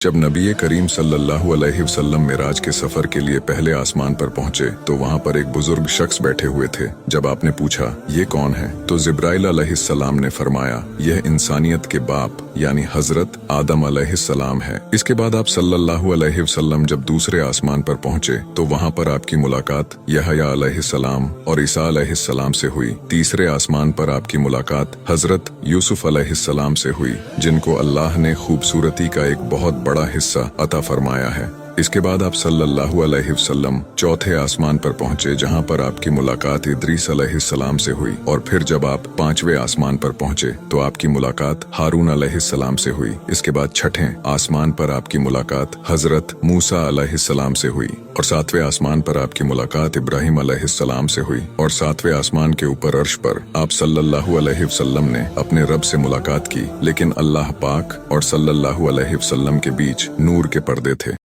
जब नबी करीम सल्लल्लाहु अलैहि वसल्लम मिराज के सफर के लिए पहले आसमान पर पहुंचे तो वहां पर एक बुजुर्ग शख्स बैठे हुए थे। जब आपने पूछा ये कौन है तो जिब्राइल अलैहिस्सलाम ने फरमाया यह इंसानियत के बाप यानी हजरत आदम अलैहिस्सलाम है। इसके बाद आप सल्लल्लाहु अलैहि वसल्लम जब दूसरे आसमान पर पहुंचे तो वहां पर आपकी मुलाकात यहया अलैहिस्सलाम और ईसा अलैहिस्सलाम से हुई। तीसरे आसमान पर आपकी मुलाकात हजरत यूसुफ अलैहिस्सलाम से हुई, जिनको अल्लाह ने खूबसूरती का एक बहुत बड़ा हिस्सा अता फरमाया है। इसके बाद आप सल्लल्लाहु अलैहि वसल्लम चौथे आसमान पर पहुंचे, जहां पर आपकी मुलाकात इद्रीस अलैहिस्सलाम से हुई। और फिर जब आप पांचवें आसमान पर पहुंचे तो आपकी मुलाकात हारून अलैहिस्सलाम से हुई। इसके बाद छठे आसमान पर आपकी मुलाकात हजरत मूसा अलैहिस्सलाम से हुई। और सातवें आसमान पर आपकी मुलाकात इब्राहिम अलैहिस्सलाम से हुई। और सातवें आसमान के ऊपर अर्श पर आप सल्लल्लाहु अलैहि वसल्लम ने अपने रब से मुलाकात की, लेकिन अल्लाह पाक और सल्लल्लाहु अलैहि वसल्लम के बीच नूर के पर्दे थे।